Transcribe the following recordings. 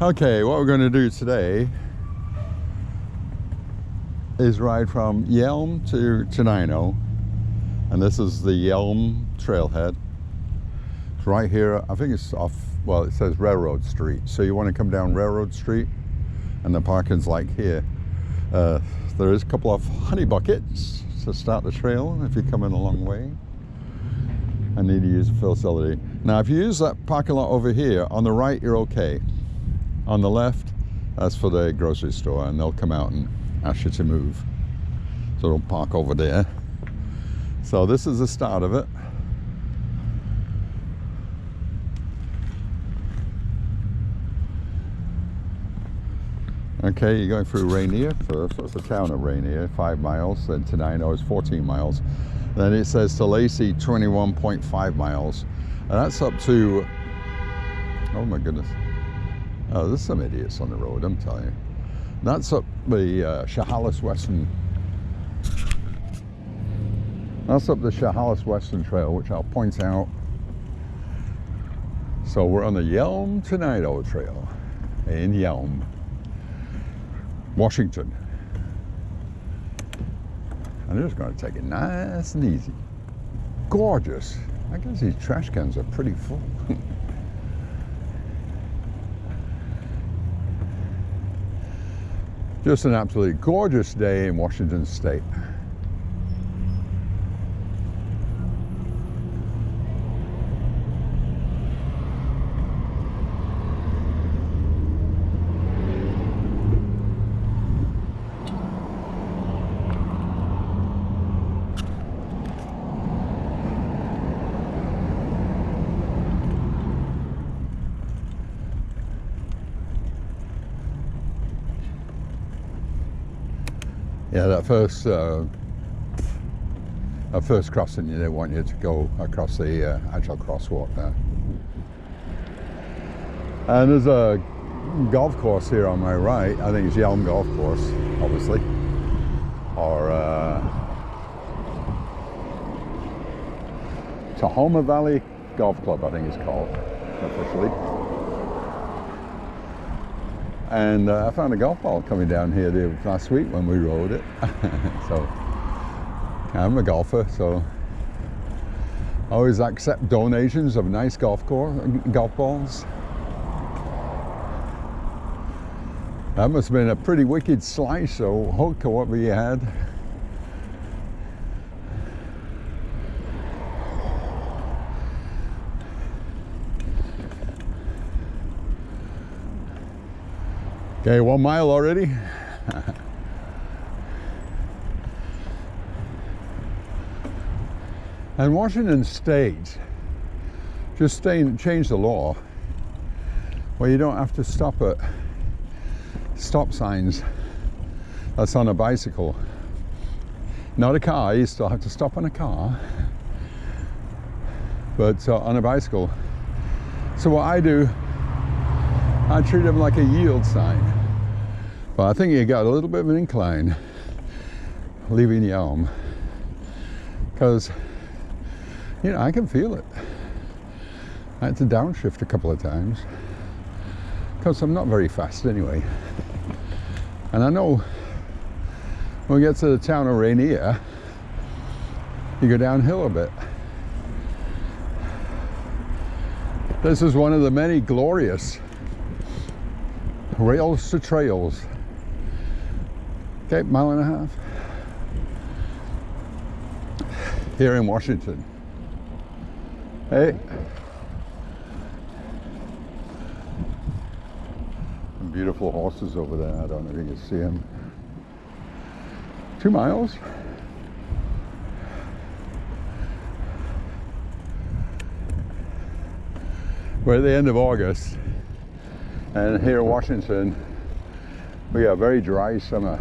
Okay, what we're going to do today is ride from Yelm to Tenino, and this is the Yelm trailhead. It's right here. I think it's off, well, it says Railroad Street, so you want to come down Railroad Street, and the parking's like here. There is a couple of honey buckets to start the trail if you're coming a long way. I need to use the facility. Now, if you use that parking lot over here, on the right, you're okay. On the left, that's for the grocery store, and they'll come out and ask you to move. So don't park over there. So this is the start of it. Okay, you're going through Rainier first. That's the town of Rainier, 5 miles. Then Tenino is 14 miles. Then it says to Lacey, 21.5 miles. And that's up to, oh my goodness. Oh, there's some idiots on the road, I'm telling you. That's up the Chehalis Western. That's up the Chehalis Western Trail, which I'll point out. So we're on the Yelm Tenino Trail in Yelm, Washington. I'm just going to take it nice and easy. Gorgeous. I guess these trash cans are pretty full. Just an absolutely gorgeous day in Washington State. Yeah, that first crossing, they want you to go across the actual crosswalk there. And there's a golf course here on my right. I think it's Yelm Golf Course, obviously. Or Tahoma Valley Golf Club, I think it's called, officially. And I found a golf ball coming down here last week when we rode it. So I'm a golfer, so I always accept donations of nice golf balls. That must have been a pretty wicked slice or hook or whatever you had. Okay, 1 mile already. And Washington State just changed the law where you don't have to stop at stop signs that's on a bicycle. Not a car, you still have to stop on a car, but on a bicycle. So what I do, I treat them like a yield sign. But I think you got a little bit of an incline leaving Yelm, because you know I can feel it. I had to downshift a couple of times because I'm not very fast anyway. And I know when we get to the town of Rainier, you go downhill a bit. This is one of the many glorious rails to trails. Okay, 1.5 miles here in Washington. Hey, some beautiful horses over there. I don't know if you can see them. 2 miles. We're at the end of August, and here in Washington we got a very dry summer.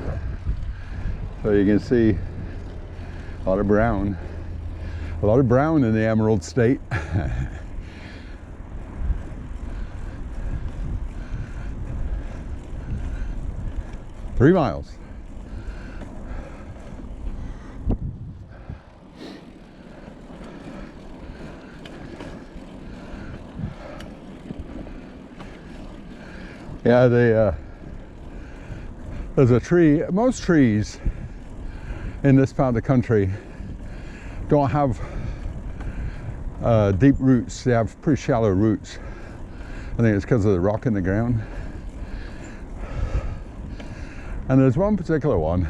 So you can see a lot of brown in the Emerald State. 3 miles. Yeah, there's a tree. Most trees in this part of the country don't have deep roots. They have pretty shallow roots. I think it's because of the rock in the ground. And there's one particular one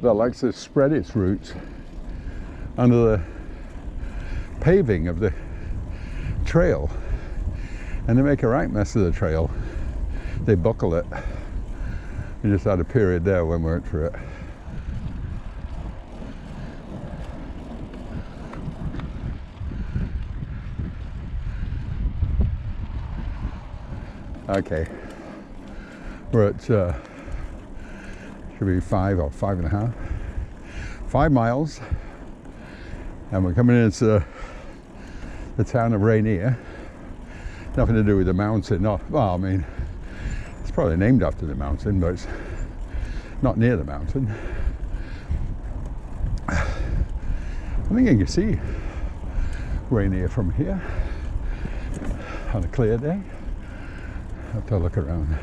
that likes to spread its roots under the paving of the trail, and they make a right mess of the trail. They buckle it. We just had a period there when we went through it. Okay, we're at should be 5 or 5.5, 5 miles, and we're coming into the town of Rainier. Nothing to do with the mountain. Not well. I mean, it's probably named after the mountain, but it's not near the mountain. I think you can see Rainier from here on a clear day. Have to look around.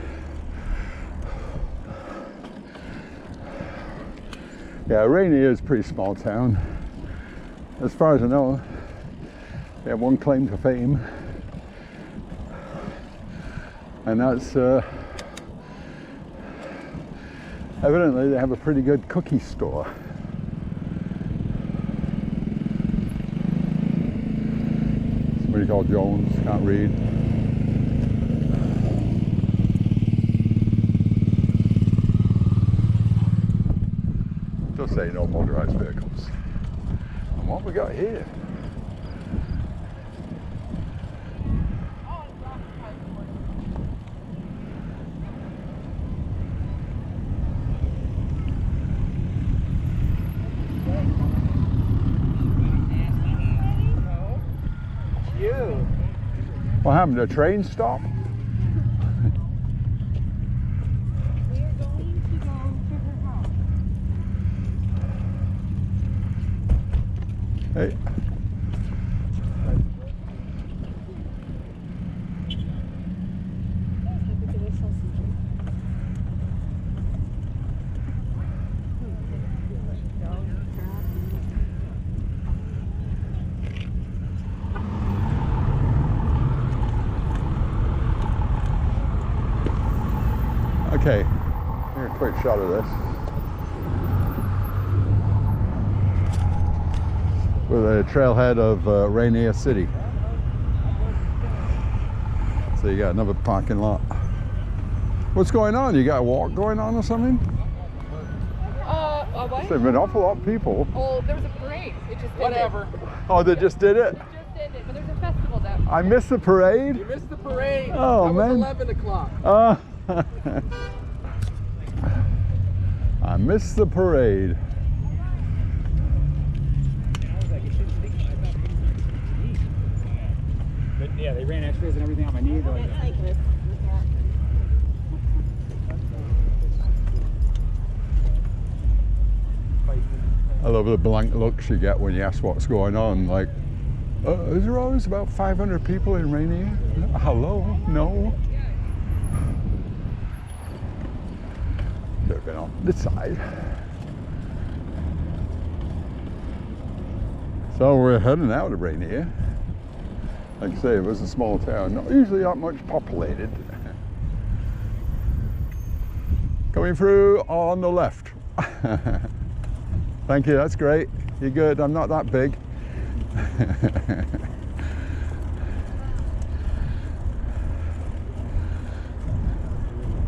Yeah, Rainier is a pretty small town. As far as I know, they have one claim to fame, and that's evidently they have a pretty good cookie store. Somebody called Jones, can't read. Just say no motorized vehicles. And what we got here? What happened? The train stop? We are going to go to her house. Hey. Okay, here's a quick shot of this. With a trailhead of Rainier City. So you got another parking lot. What's going on? You got a walk going on or something? What? There's been an awful lot of people. Oh, there was a parade. It just Whatever. Oh, they just did it? Just ended, but there's a festival down. I missed the parade? You missed the parade. Oh, that man. was 11 o'clock. I missed the parade. But yeah, they ran x-rays and everything on my knee. I love the blank looks you get when you ask what's going on. Like, is there always about 500 people in Rainier? Hello? No. Should have been on this side. So we're heading out of Rainier. Like I say, it was a small town, not usually not much populated. Coming through on the left. Thank you, that's great. You're good, I'm not that big.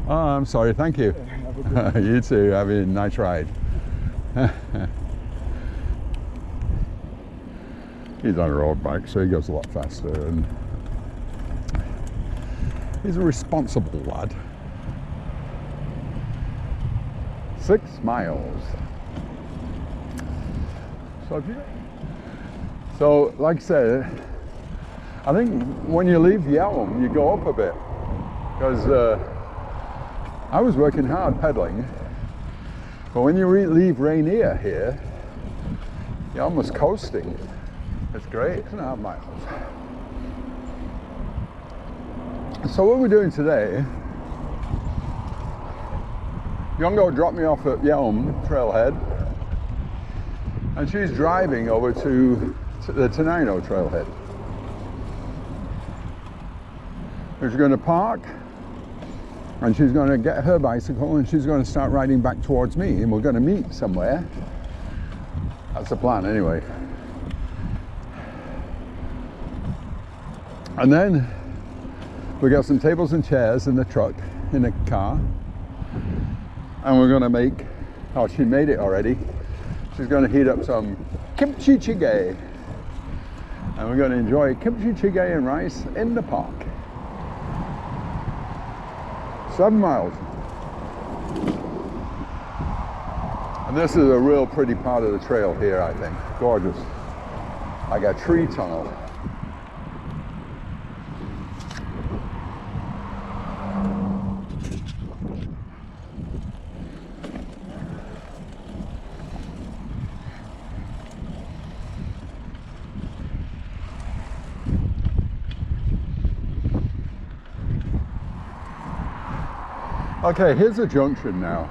Oh, I'm sorry, thank you. You too, having a nice ride. He's on a road bike, so he goes a lot faster, and he's a responsible lad. 6 miles. So, like I said, I think when you leave Yelm, you go up a bit, because I was working hard pedaling, but when you leave Rainier here, you're almost coasting. It's great, 6.5 miles. So what we're doing today, Yongo dropped me off at Yelm Trailhead, and she's driving over to the Tenino Trailhead. She's going to park, and she's going to get her bicycle, and she's going to start riding back towards me, and we're going to meet somewhere. That's the plan anyway. And then we got some tables and chairs in the truck, in the car, and we're going to make, oh, she made it already. She's going to heat up some Gimchi Chiggae, and we're going to enjoy Gimchi Chiggae and rice in the park. 7 miles. And this is a real pretty part of the trail here, I think. Gorgeous. Like a tree tunnel. Okay, here's a junction now.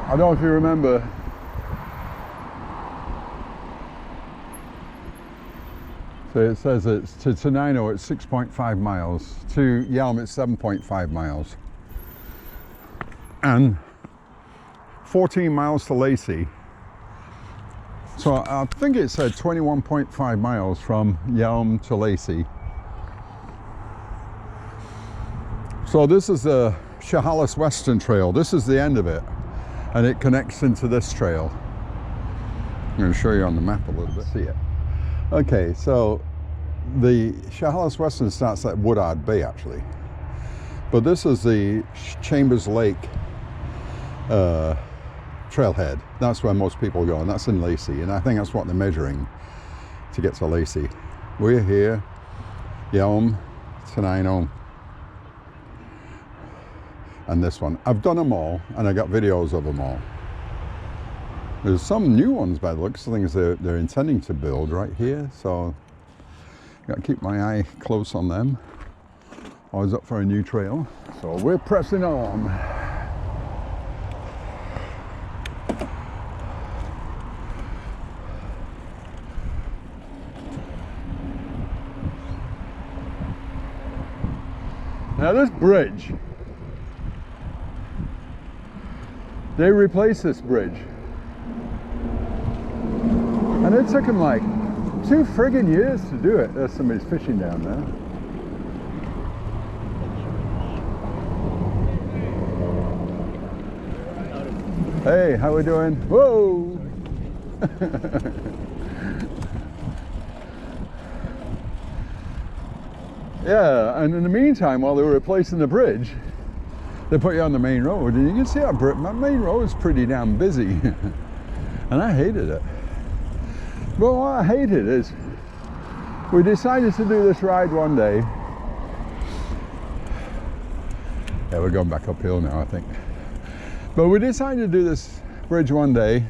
I don't know if you remember. So it says it's to Tenino it's 6.5 miles. To Yelm it's 7.5 miles. And 14 miles to Lacey. So I think it said 21.5 miles from Yelm to Lacey. So this is the Chehalis Western Trail. This is the end of it, and it connects into this trail. I'm going to show you on the map a little bit. See it. Okay, so the Chehalis Western starts at Woodard Bay actually, but this is the Chambers Lake trailhead. That's where most people go, and that's in Lacey, and I think that's what they're measuring to get to Lacey. We're here, Yelm, Tenino, and this one. I've done them all, and I got videos of them all. There's some new ones by the looks of things they're intending to build right here, so got to keep my eye close on them. Always up for a new trail. So we're pressing on. Now this bridge, they replaced this bridge, and it took them like 2 friggin' years to do it. There's somebody's fishing down there. Hey, how we doing? Whoa! Yeah, and in the meantime, while they were replacing the bridge, they put you on the main road, and you can see how my main road is pretty damn busy. And I hated it. But what I hated is we decided to do this ride one day. Yeah, we're going back uphill now, I think. But we decided to do this bridge one day,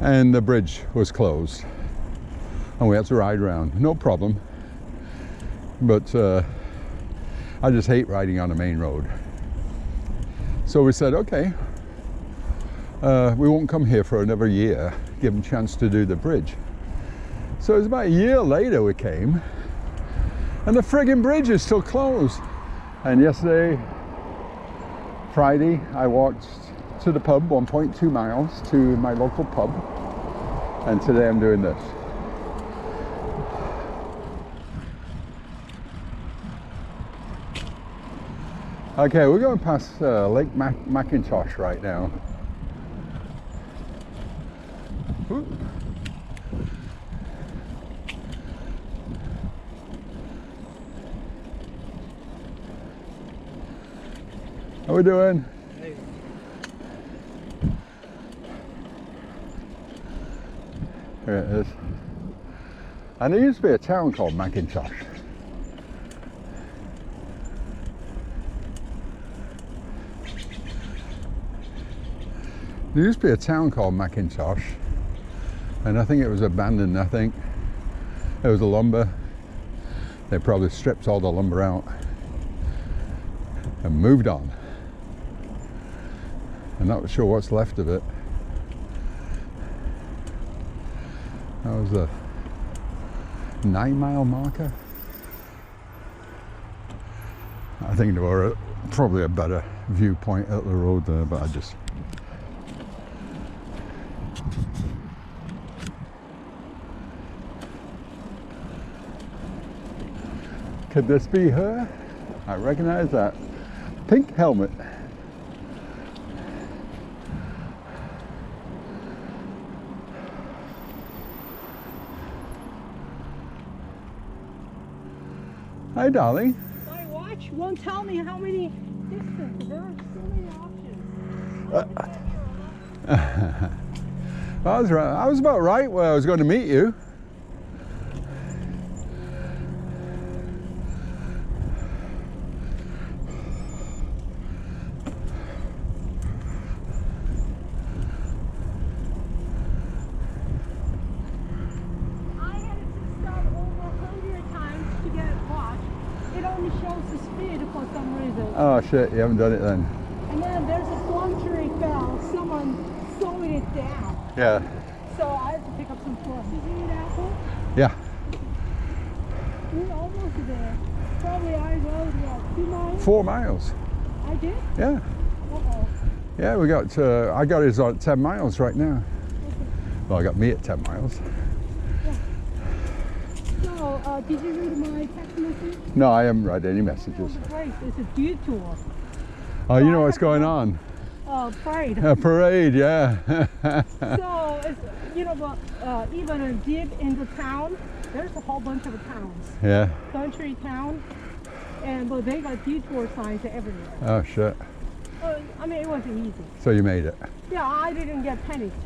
and the bridge was closed, and we had to ride around. No problem. But I just hate riding on the main road. So we said, okay, we won't come here for another year, give them a chance to do the bridge. So it was about a year later we came, and the friggin' bridge is still closed. And yesterday, Friday, I walked to the pub, 1.2 miles to my local pub, and today I'm doing this. Okay, we're going past Lake McIntosh right now. Ooh. How we doing? Hey. Here it is. And there used to be a town called McIntosh. There used to be a town called McIntosh, and I think it was abandoned. I think it was a lumber They probably stripped all the lumber out and moved on. I'm not sure what's left of it. That was a 9-mile marker. I think there were probably a better viewpoint at the road there, but I just... Could this be her? I recognize that pink helmet. Hi, darling. My watch won't tell me how many distance. There are so many options. I was about right where I was going to meet you. I had to stop over 100 times to get a watch. It only shows the speed for some reason. Oh shit, you haven't done it then. And then there's a plum tree fell. Someone slowed it down. Yeah. So I had to pick up some plums. Did you eat apple? Yeah. We're almost there. Probably I rode, what, 2 miles? 4 miles. I did? Yeah. Uh-oh. Yeah, we got, I got his on 10 miles right now. Okay. Well, I got me at 10 miles. So, did you read my text message? No, I haven't read any Oh, messages. the race. It's a detour. Oh, you know what's going on? Parade. A parade, yeah. So, it's, you know, but even deep in the town, there's a whole bunch of towns. Yeah. Country town. And but they got detour signs everywhere. Oh, shit. I mean, it wasn't easy. So you made it. Yeah, I didn't get panicked.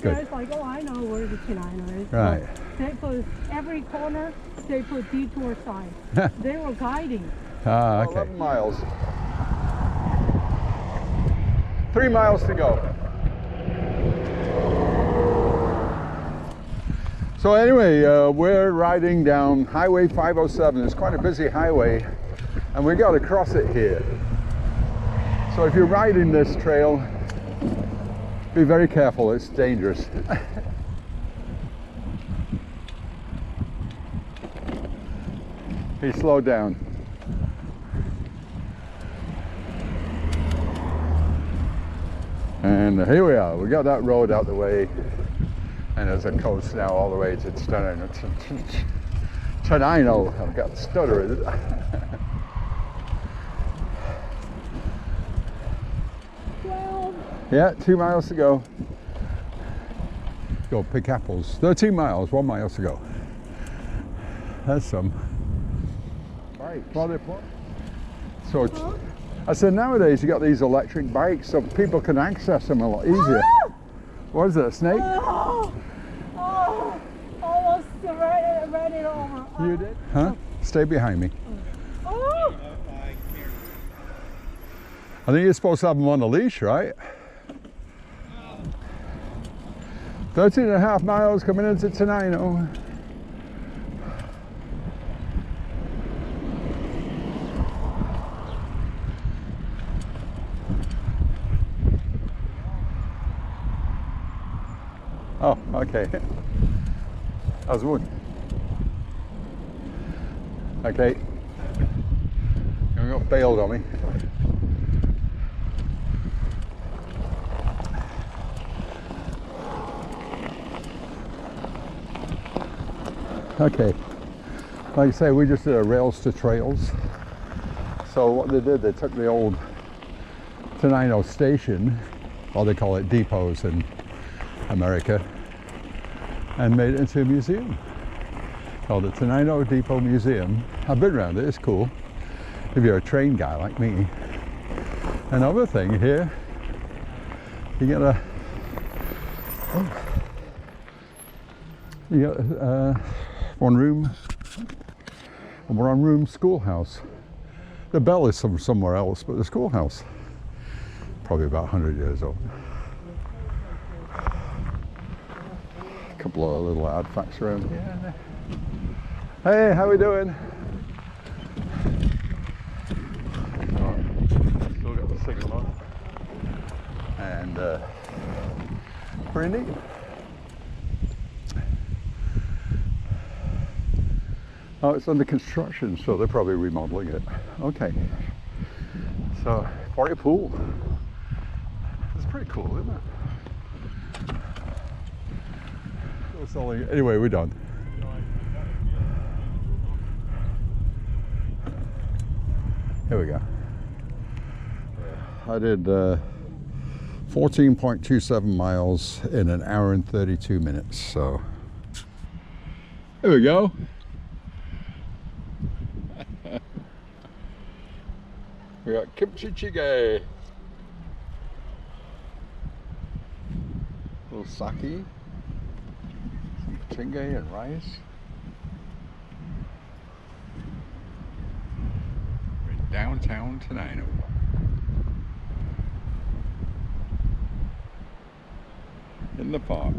Good. So it's like, oh, I know where the Tenino is. Right. They put every corner, they put detour signs. They were guiding. Ah, okay. 11 miles. 3 miles to go. So anyway, we're riding down Highway 507. It's quite a busy highway, and we got to cross it here. So if you're riding this trail, be very careful, it's dangerous. He slowed down. And here we are, we got that road out the way, and there's a coast now all the way to Tenino. I've got the stutter. Well, Yeah, 2 miles to go. Go pick apples. 13 miles, 1 mile to go. That's some. Bikes. So, I said nowadays you got these electric bikes, so people can access them a lot easier. Ah! What is it, a snake? Oh, almost ran it over. You did? Huh? Stay behind me. Oh, I think you're supposed to have them on a leash, right? 13 and a half miles coming into Tenino. Oh, okay. How's wood? Okay. You got bailed on me. Okay. Like I say, we just did a rails to trails. So what they did, they took the old Tenino station, or they call it depots in America, and made it into a museum called the Tenino Depot Museum. I've been around it, it's cool if you're a train guy like me. Another thing here, you get a one room schoolhouse. The bell is from somewhere else, but the schoolhouse probably about 100 years old. A couple of little artifacts around here. Hey, how we doing? and pretty neat. Oh, it's under construction, so they're probably remodeling it. Okay. So, party pool. It's pretty cool, isn't it? Anyway, we're done. Here we go. I did 14.27 miles in an hour and 32 minutes, so here we go. We got Gimchi Chiggae, a little sake, some chiggae and rice. We're in downtown Tenino. In the park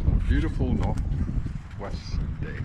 on a beautiful northwest day.